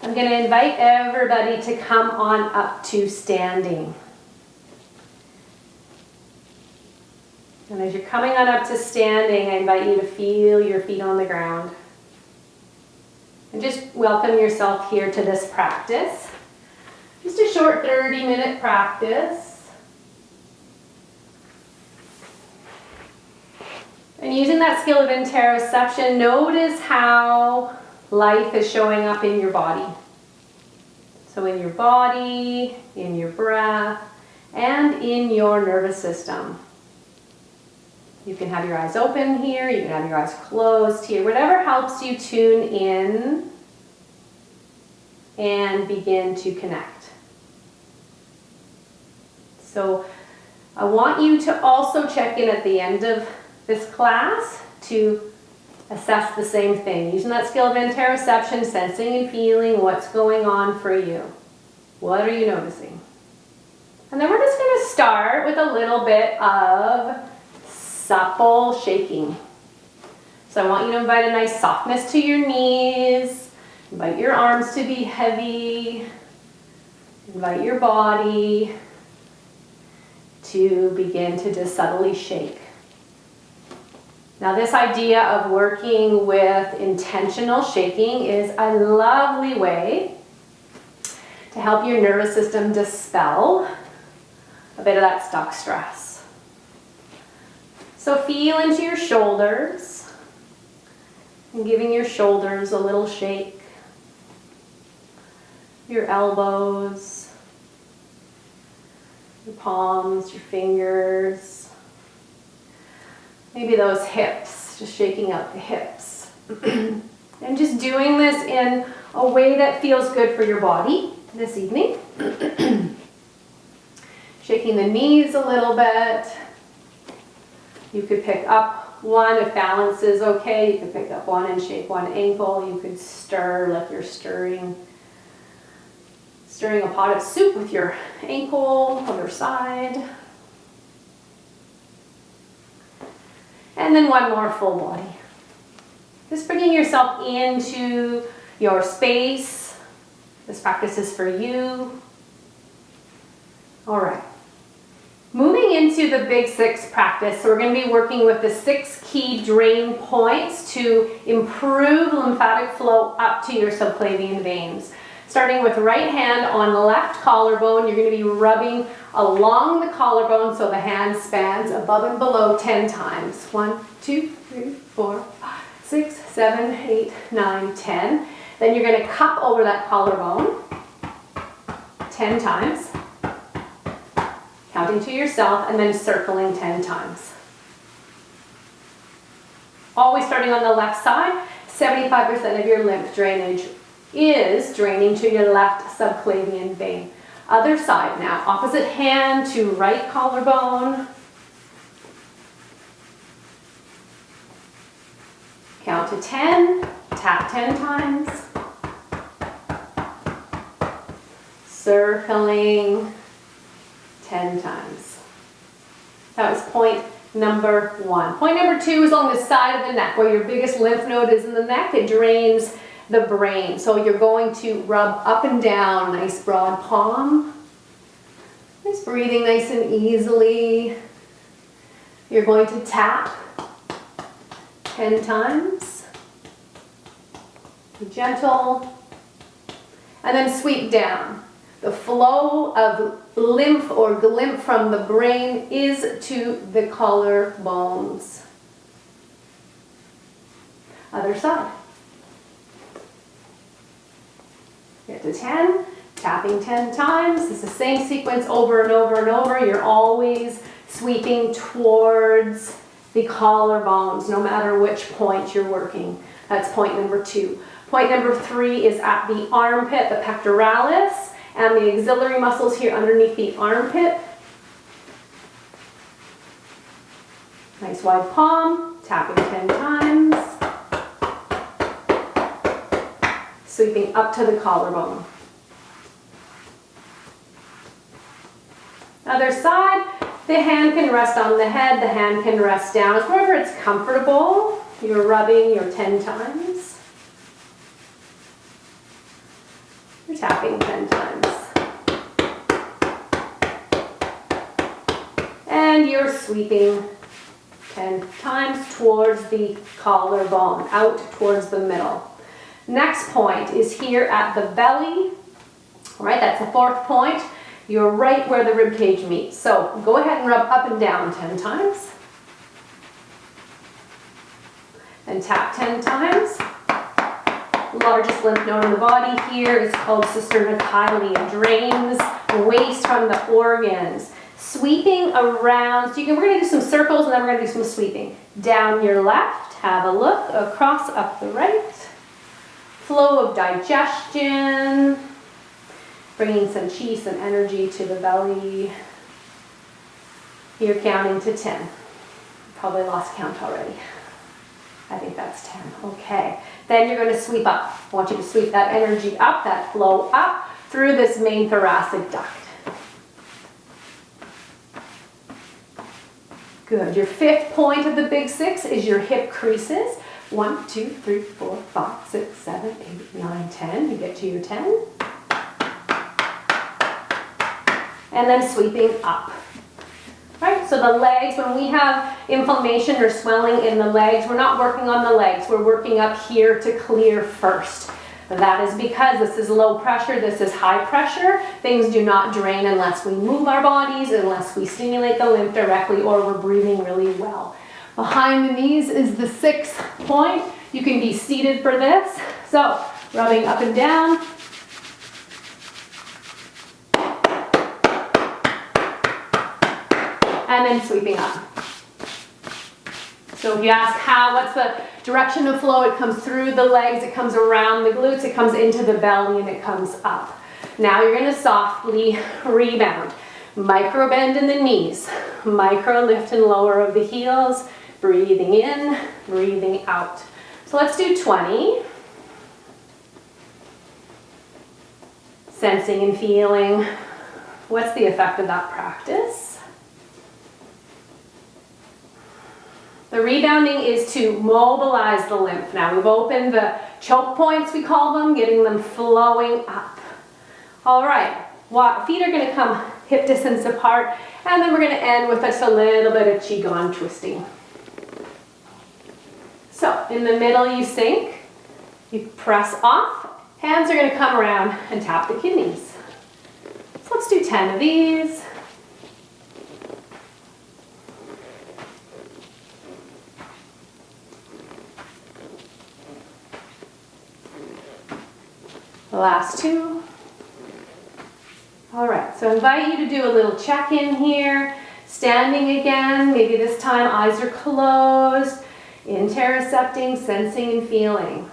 I'm going to invite everybody to come on up to standing. And as you're coming on up to standing, I invite you to feel your feet on the ground. And just welcome yourself here to this practice. Just a short 30-minute practice. And using that skill of interoception, notice how life is showing up in your body. So in your body, in your breath, and in your nervous system. You can have your eyes open here, you can have your eyes closed here, whatever helps you tune in and begin to connect. So I want you to also check in at the end of this class to assess the same thing, using that skill of interoception, sensing and feeling what's going on for you. What are you noticing? And then we're just going to start with a little bit of supple shaking. So I want you to invite a nice softness to your knees, invite your arms to be heavy, invite your body to begin to just subtly shake. Now this idea of working with intentional shaking is a lovely way to help your nervous system dispel a bit of that stuck stress. So feel into your shoulders and giving your shoulders a little shake. Your elbows, your palms, your fingers. Maybe those hips, just shaking out the hips. And just doing this in a way that feels good for your body this evening. Shaking the knees a little bit. You could pick up one if balance is okay. You could pick up one and shake one ankle. You could stir like you're stirring a pot of soup with your ankle, other side. And then one more full body. Just bringing yourself into your space. This practice is for you. All right. Moving into the Big Six practice, so we're going to be working with the 6 key drain points to improve lymphatic flow up to your subclavian veins. Starting with right hand on the left collarbone, you're going to be rubbing along the collarbone so the hand spans above and below 10 times. 1, 2, 3, 4, 5, 6, 7, 8, 9, 10. Then you're going to cup over that collarbone 10 times. Counting to yourself and then circling 10 times. Always starting on the left side, 75% of your lymph drainage is draining to your left subclavian vein. Other side now, opposite hand to right collarbone. Count to 10, tap 10 times. Circling 10 times. That was point number 1. Point number 2 is on the side of the neck, where your biggest lymph node is in the neck. It drains the brain. So you're going to rub up and down, nice broad palm. Just breathing nice and easily. You're going to tap 10 times. Be gentle. And then sweep down. The flow of lymph or glymph from the brain is to the collarbones. Other side. Get to 10, tapping 10 times. It's the same sequence over and over and over. You're always sweeping towards the collarbones, no matter which point you're working. That's point number 2. Point number 3 is at the armpit, the pectoralis, and the axillary muscles here underneath the armpit. Nice wide palm, tapping 10 times. Sweeping up to the collarbone. Other side, the hand can rest on the head, the hand can rest down. It's wherever it's comfortable. You're rubbing your 10 times. tapping 10 times. And you're sweeping 10 times towards the collarbone, out towards the middle. Next point is here at the belly. All right, that's the fourth point. You're right where the rib cage meets. So go ahead and rub up and down 10 times. And tap 10 times. Largest lymph node in the body here is called cisterna chyli. It drains waste from the organs. Sweeping around, so we're going to do some circles and then we're going to do some sweeping. Down your left, have a look, across up the right. Flow of digestion. Bringing some chi, some energy to the belly. You're counting to 10. Probably lost count already. I think that's 10. Okay. Then you're going to sweep up. I want you to sweep that energy up, that flow up through this main thoracic duct. Good. Your fifth point of the big six is your hip creases. 1, 2, 3, 4, 5, 6, 7, 8, 9, 10. You get to your 10. And then sweeping up. Right? So the legs, when we have inflammation or swelling in the legs, we're not working on the legs. We're working up here to clear first. That is because this is low pressure, this is high pressure. Things do not drain unless we move our bodies, unless we stimulate the lymph directly, or we're breathing really well. Behind the knees is the sixth point. You can be seated for this. So rubbing up and down. And then sweeping up. So if you ask what's the direction of flow, it comes through the legs, it comes around the glutes, it comes into the belly, and it comes up. Now you're going to softly rebound. Micro bend in the knees, micro lift and lower of the heels, breathing in, breathing out. So let's do 20. Sensing and feeling. What's the effect of that practice? The rebounding is to mobilize the lymph. Now we've opened the choke points, we call them, getting them flowing up. All right, feet are going to come hip distance apart, and then we're going to end with just a little bit of Qigong twisting. So in the middle you sink, you press off, hands are going to come around and tap the kidneys. So let's do 10 of these. The last two. All right, so I invite you to do a little check-in here. Standing again, maybe this time eyes are closed. Interocepting, sensing and feeling.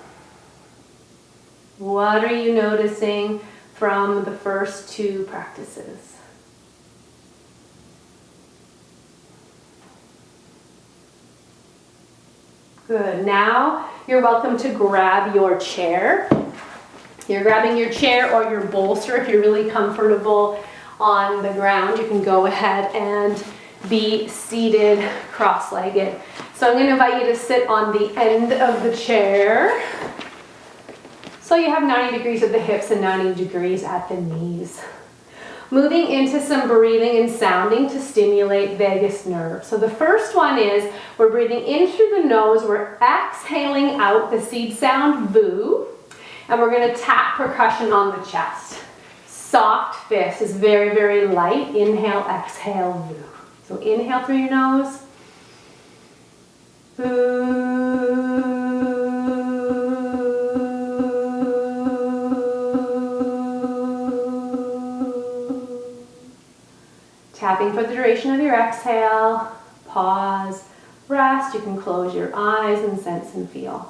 What are you noticing from the first two practices? Good. Now you're welcome to grab your chair. You're grabbing your chair or your bolster. If you're really comfortable on the ground, you can go ahead and be seated cross-legged. So I'm going to invite you to sit on the end of the chair. So you have 90 degrees at the hips and 90 degrees at the knees. Moving into some breathing and sounding to stimulate vagus nerve. So the first one is we're breathing in through the nose. We're exhaling out the seed sound, VOO. And we're going to tap percussion on the chest. Soft fist is very, very light. Inhale, exhale, VOO. So inhale through your nose. Tapping for the duration of your exhale. Pause, rest. You can close your eyes and sense and feel.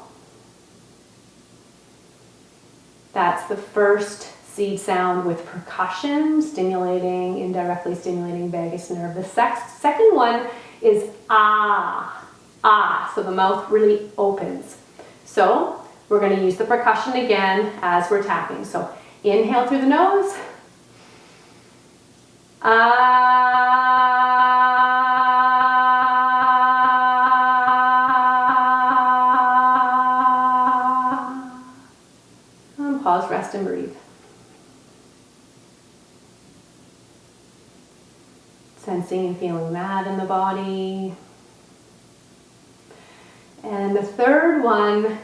That's the first seed sound with percussion, stimulating, indirectly stimulating vagus nerve. The second one is ah, ah, so the mouth really opens. So we're going to use the percussion again as we're tapping. So inhale through the nose. Ah. Pause, rest, and breathe. Sensing and feeling that in the body. And the third one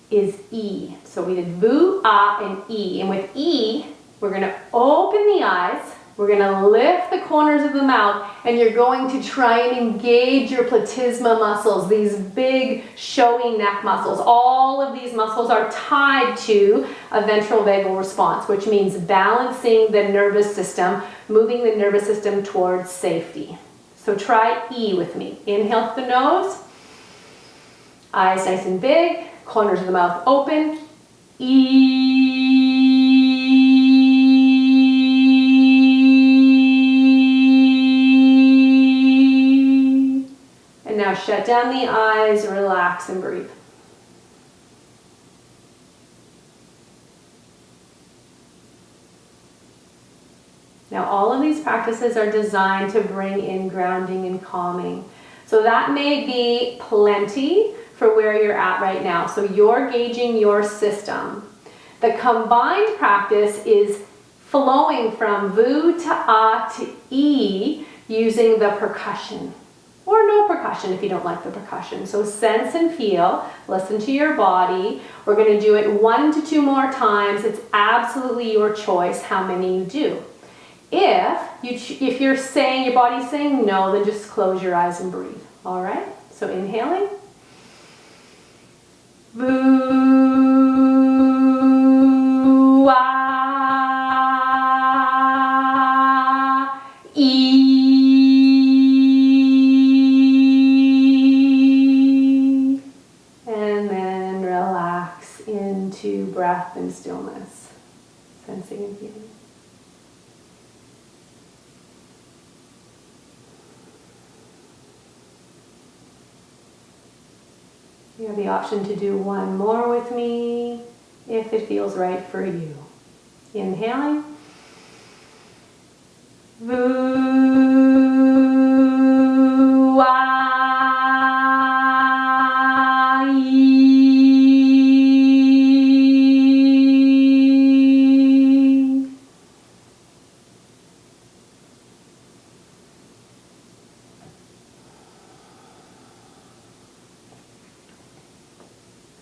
is E. So we did Vu, Ah, and E. And with E, we're going to open the eyes. We're going to lift the corners of the mouth, and you're going to try and engage your platysma muscles, these big showy neck muscles. All of these muscles are tied to a ventral vagal response, which means balancing the nervous system, moving the nervous system towards safety. So try E with me. Inhale through the nose, eyes nice and big, corners of the mouth open. E. And now shut down the eyes, relax and breathe. Now all of these practices are designed to bring in grounding and calming. So that may be plenty for where you're at right now. So you're gauging your system. The combined practice is flowing from Vu to Ah to E using the percussion. Or no percussion if you don't like the percussion. So sense and feel, listen to your body. We're going to do it 1 to 2 more times. It's absolutely your choice how many you do. If you're saying, your body's saying no, then just close your eyes and breathe. All right? So inhaling. Vu, ah, E. And then relax into breath and stillness, sensing and feeling. You have the option to do one more with me if it feels right for you. Inhaling. Vu, ah, E.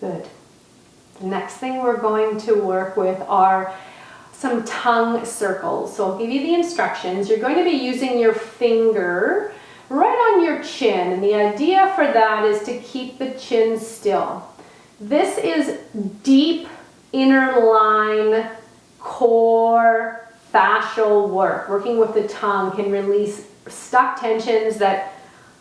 Good. The next thing we're going to work with are some tongue circles. So I'll give you the instructions. You're going to be using your finger right on your chin, and the idea for that is to keep the chin still. This is deep inner line, core, fascial work. Working with the tongue can release stuck tensions that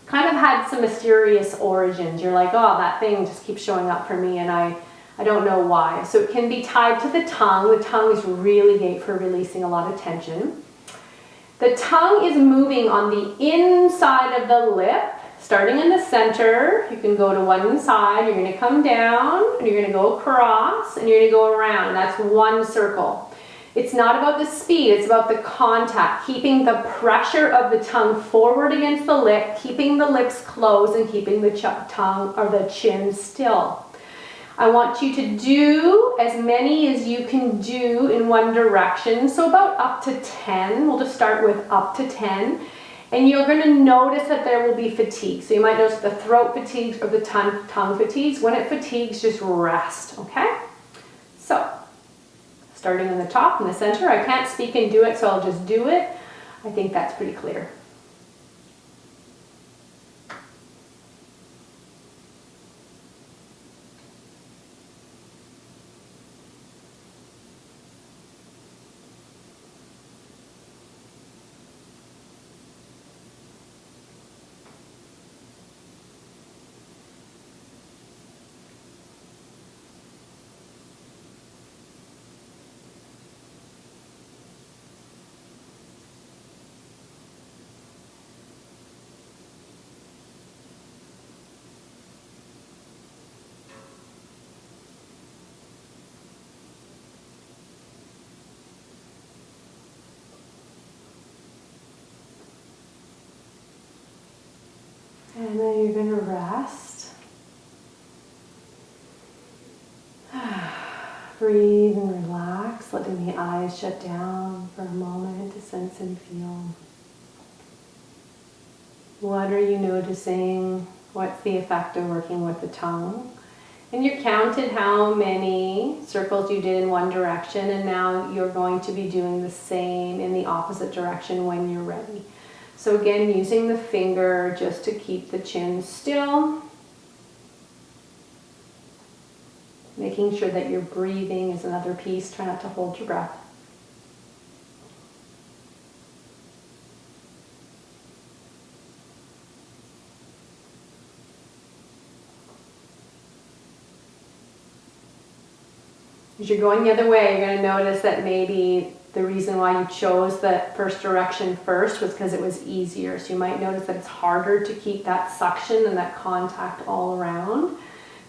kind of had some mysterious origins. You're like, oh, that thing just keeps showing up for me and I don't know why. So it can be tied to the tongue. The tongue is really great for releasing a lot of tension. The tongue is moving on the inside of the lip, starting in the center. You can go to one side, you're going to come down, and you're going to go across, and you're going to go around. That's one circle. It's not about the speed, it's about the contact, keeping the pressure of the tongue forward against the lip, keeping the lips closed, and keeping the tongue or the chin still. I want you to do as many as you can do in one direction, so about up to 10. We'll just start with up to 10. And you're going to notice that there will be fatigue. So you might notice the throat fatigues or the tongue fatigues. When it fatigues, just rest, okay? So, starting in the top, in the center. I can't speak and do it, so I'll just do it. I think that's pretty clear. And then you're going to rest. Breathe and relax, letting the eyes shut down for a moment to sense and feel. What are you noticing? What's the effect of working with the tongue? And you counted how many circles you did in one direction, and now you're going to be doing the same in the opposite direction when you're ready. So again, using the finger just to keep the chin still. Making sure that your breathing is another piece. Try not to hold your breath. As you're going the other way, you're going to notice that maybe the reason why you chose the first direction first was because it was easier. So you might notice that it's harder to keep that suction and that contact all around.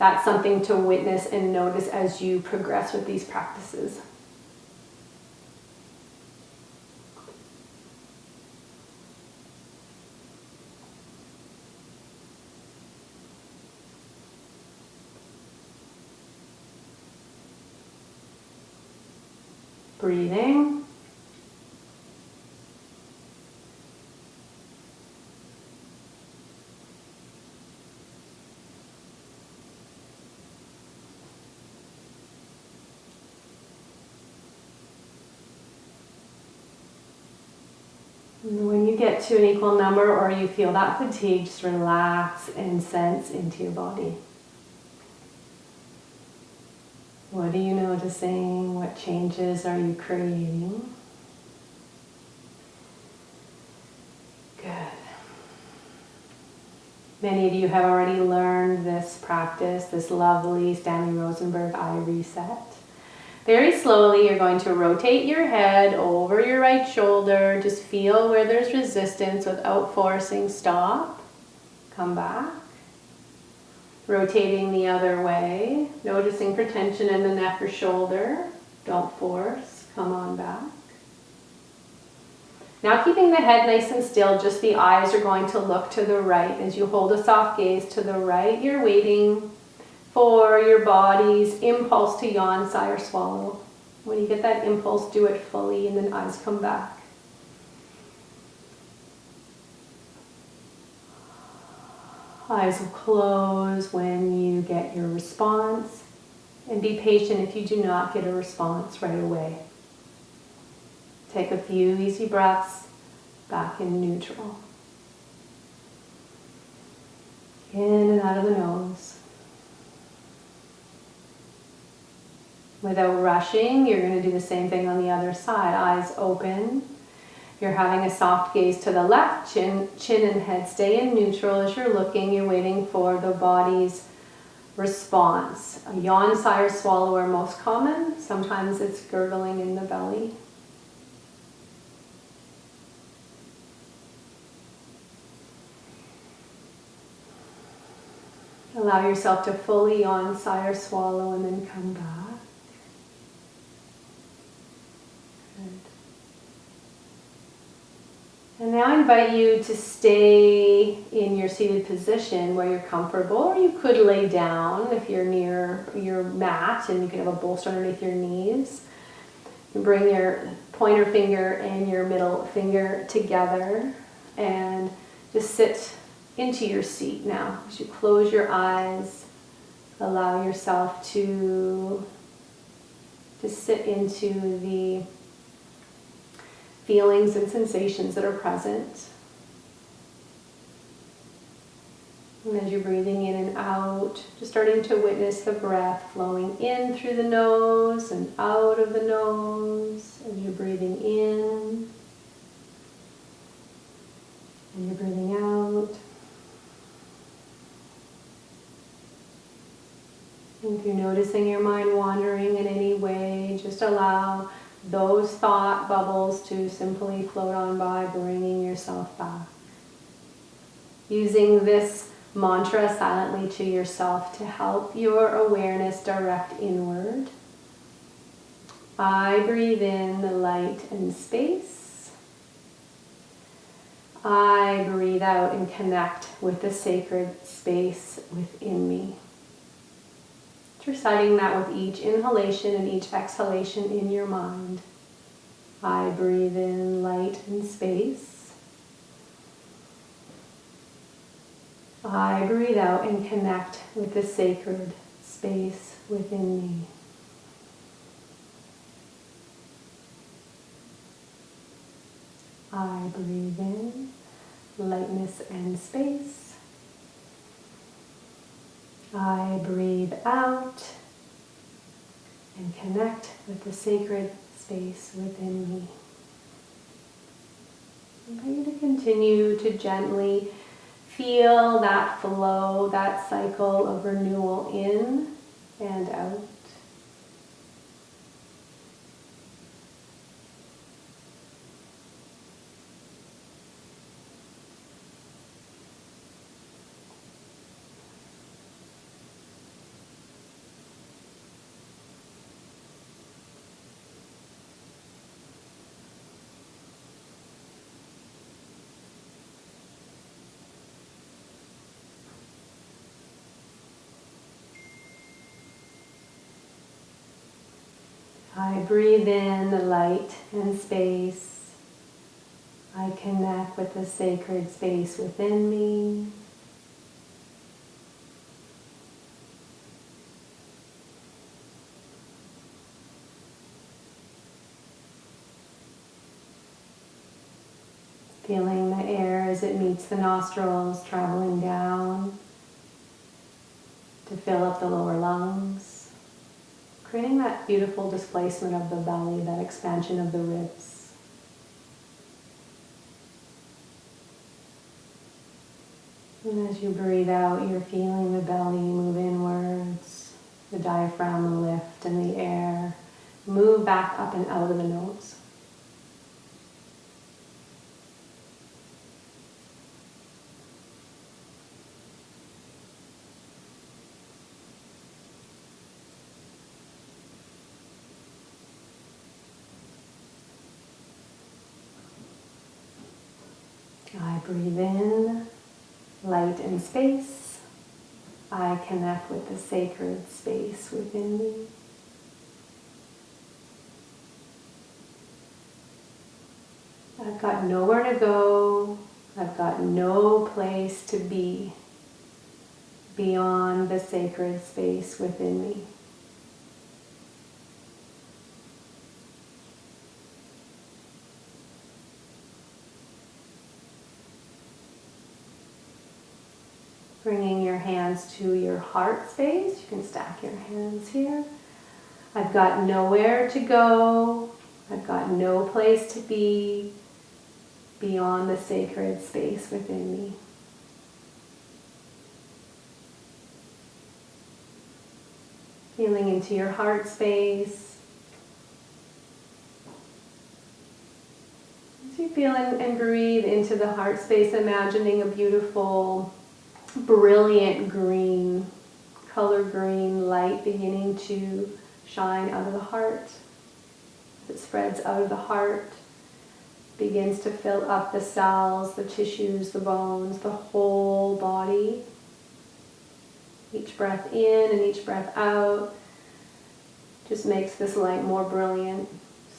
That's something to witness and notice as you progress with these practices. Breathing. And when you get to an equal number or you feel that fatigue, just relax and sense into your body. What are you noticing? What changes are you creating? Good. Many of you have already learned this practice, this lovely Stanley Rosenberg eye reset. Very slowly, you're going to rotate your head over your right shoulder. Just feel where there's resistance without forcing. Stop. Come back. Rotating the other way. Noticing for tension in the neck or shoulder. Don't force. Come on back. Now keeping the head nice and still, just the eyes are going to look to the right. As you hold a soft gaze to the right, you're waiting for your body's impulse to yawn, sigh, or swallow. When you get that impulse, do it fully and then eyes come back. Eyes will close when you get your response, and be patient if you do not get a response right away. Take a few easy breaths back in neutral. In and out of the nose. Without rushing, you're going to do the same thing on the other side. Eyes open. You're having a soft gaze to the left. Chin and head stay in neutral as you're looking. You're waiting for the body's response. A yawn, sigh, or swallow are most common. Sometimes it's gurgling in the belly. Allow yourself to fully yawn, sigh, or swallow, and then come back. And now I invite you to stay in your seated position where you're comfortable, or you could lay down if you're near your mat and you can have a bolster underneath your knees. You bring your pointer finger and your middle finger together and just sit into your seat now. As you close your eyes, allow yourself to sit into the feelings and sensations that are present. And as you're breathing in and out, just starting to witness the breath flowing in through the nose and out of the nose. As you're breathing in and you're breathing out. And if you're noticing your mind wandering in any way, just allow those thought bubbles to simply float on by, bringing yourself back. Using this mantra silently to yourself to help your awareness direct inward. I breathe in the light and space. I breathe out and connect with the sacred space within me. Reciting that with each inhalation and each exhalation in your mind. I breathe in light and space. I breathe out and connect with the sacred space within me. I breathe in lightness and space. I breathe out and connect with the sacred space within me. I invite you to continue to gently feel that flow, that cycle of renewal in and out. I breathe in the light and space. I connect with the sacred space within me. Feeling the air as it meets the nostrils, traveling down to fill up the lower lungs, creating that beautiful displacement of the belly, that expansion of the ribs. And as you breathe out, you're feeling the belly move inwards, the diaphragm lift, and the air move back up and out of the nose. I breathe in light and space. I connect with the sacred space within me. I've got nowhere to go. I've got no place to be beyond the sacred space within me. Bringing your hands to your heart space. You can stack your hands here. I've got nowhere to go. I've got no place to be beyond the sacred space within me. Feeling into your heart space. As you feel and breathe into the heart space, imagining a beautiful, brilliant green, color green light beginning to shine out of the heart. As it spreads out of the heart, begins to fill up the cells, the tissues, the bones, the whole body. Each breath in and each breath out just makes this light more brilliant,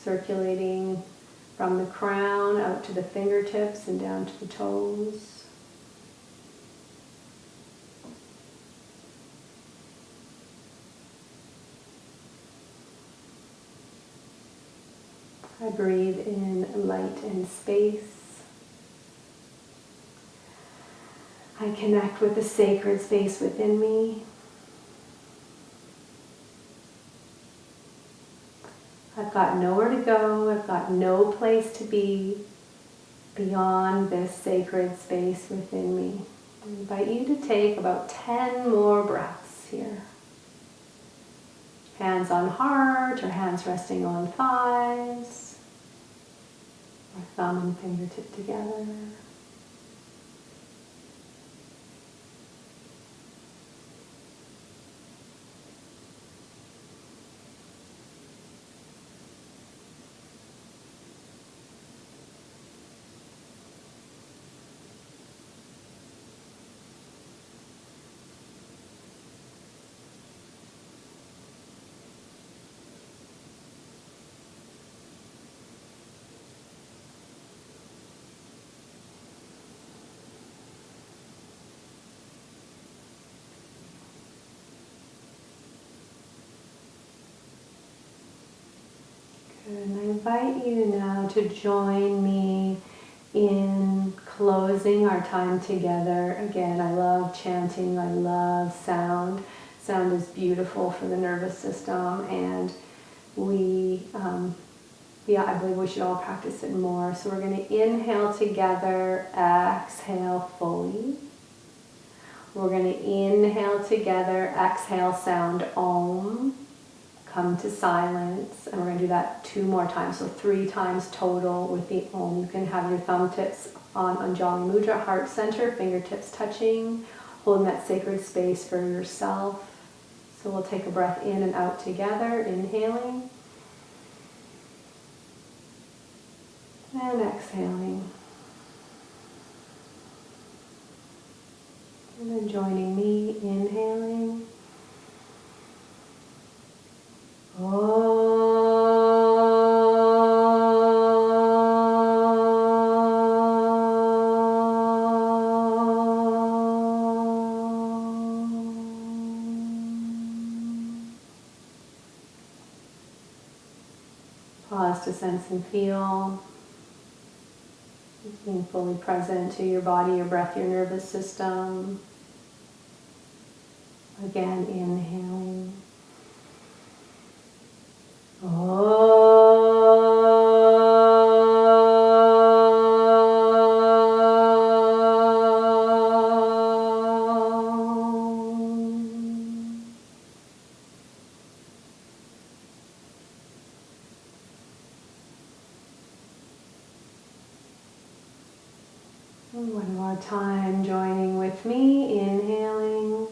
circulating from the crown out to the fingertips and down to the toes. I breathe in light and space. I connect with the sacred space within me. I've got nowhere to go. I've got no place to be beyond this sacred space within me. I invite you to take about 10 more breaths here. Hands on heart or hands resting on thighs, or thumb and fingertip together. Good. And I invite you now to join me in closing our time together. Again, I love chanting, I love sound. Sound is beautiful for the nervous system, and I believe we should all practice it more. So we're going to inhale together, exhale fully. We're going to inhale together, exhale sound Om, come to silence, and we're going to do that 2 more times, so 3 times total with the Om. You can have your thumb tips on Anjali Mudra, heart center, fingertips touching, holding that sacred space for yourself. So we'll take a breath in and out together, inhaling, and exhaling. And then joining me, inhaling. Pause to sense and feel. Being fully present to your body, your breath, your nervous system. Again, inhaling. One more time, joining with me, inhaling.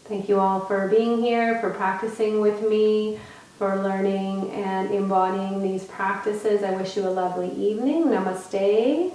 Thank you all for being here, for practicing with me, for learning and embodying these practices. I wish you a lovely evening. Namaste.